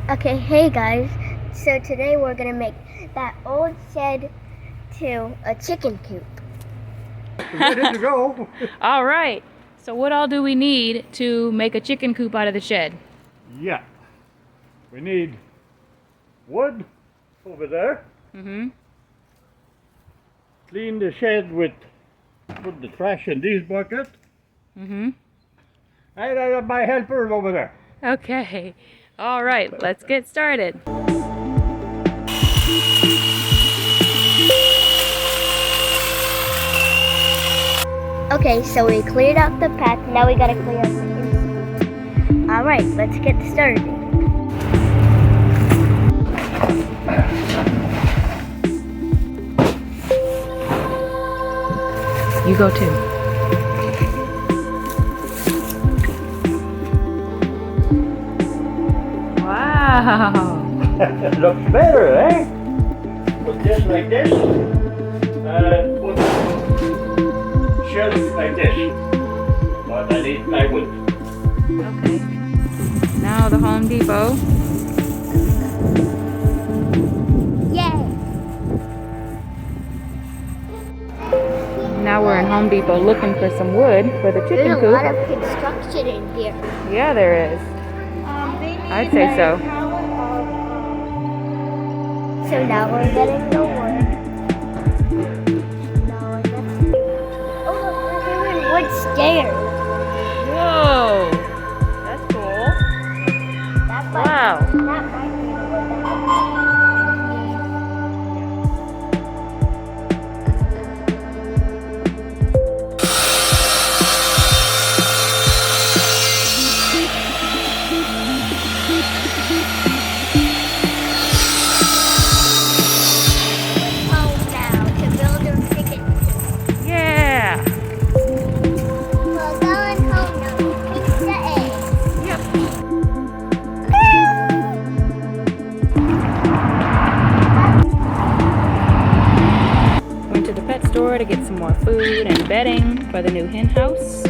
Okay, hey guys. So today we're gonna make that old shed to a chicken coop. Ready to go. All right. So what all do we need to make a chicken coop out of the shed? Yeah. We need wood over there. Mm-hmm. Clean the shed with, put the trash in these buckets. Mm-hmm. And I have my helpers over there. Okay. All right. Let's get started. Okay, so we cleared out the path. Now we gotta clear out the inside. All right, let's get started. You go too. Wow. Looks better, eh? Put this like this. And put the shelf like this. But I need plywood. Okay. Now the Home Depot. Yay! Now we're in Home Depot looking for some wood for the chicken There's a lot coop. of construction in here. Yeah, there is. I'd say so. So now we're getting the wood. Oh, look, we're doing wood stairs. Whoa. That's cool. That Wow. might be the wood. Home now to build our chicken coop. Yeah. We're going home now to fix the eggs. Yep. Went to the pet store to get some more food and bedding for the new hen house.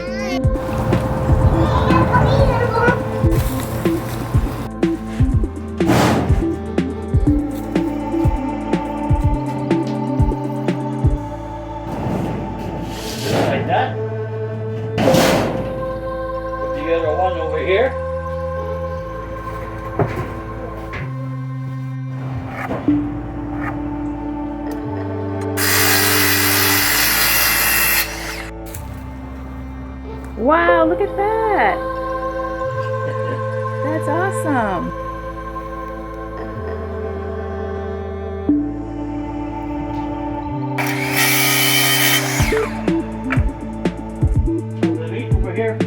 Just like that. Put the other one over here. Wow, look at that. That's awesome. The meat over here.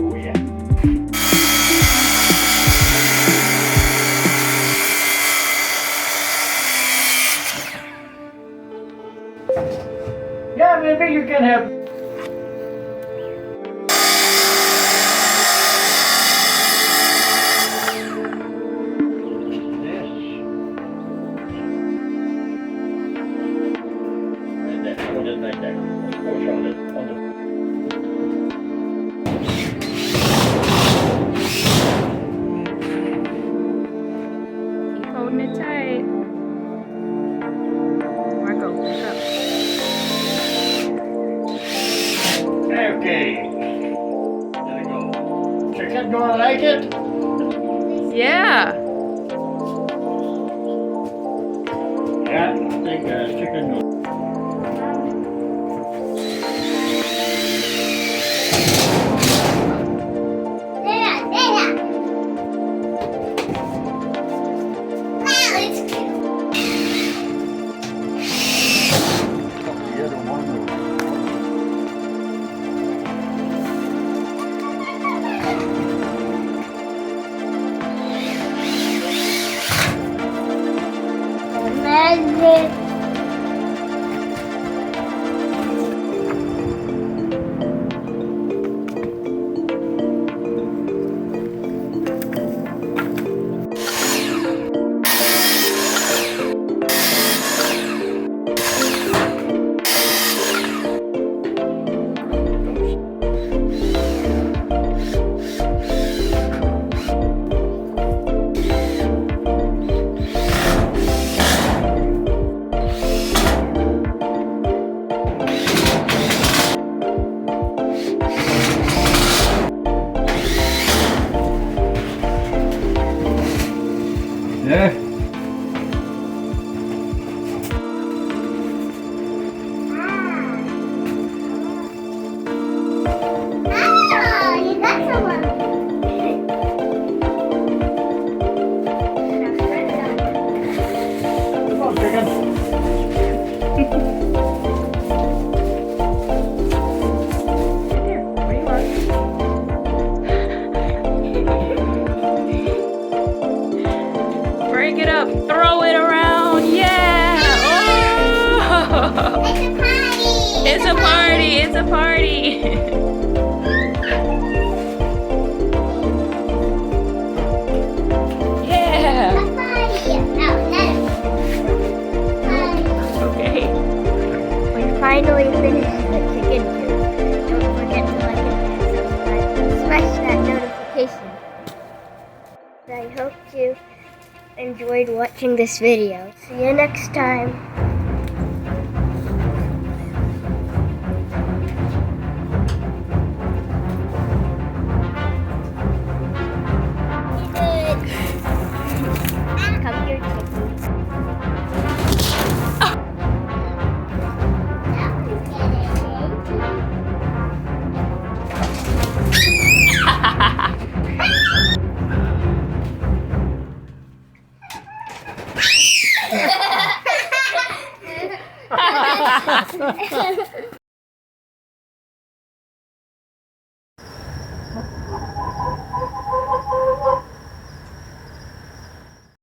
Oh yeah. Yeah, maybe you can have. This. Right there, hold it right there. Push on it. On the. Keep holding it tight. Marco, pick up. Okay. There we go. Chicken gonna like it? Yeah. Yeah, I think chicken will. The other one will. Yeah. Okay. We finally finished the chicken coop. Don't forget to like and subscribe and smash that notification. I hope you enjoyed watching this video. See you next time. Come here, chicken. Ha ha ha ha.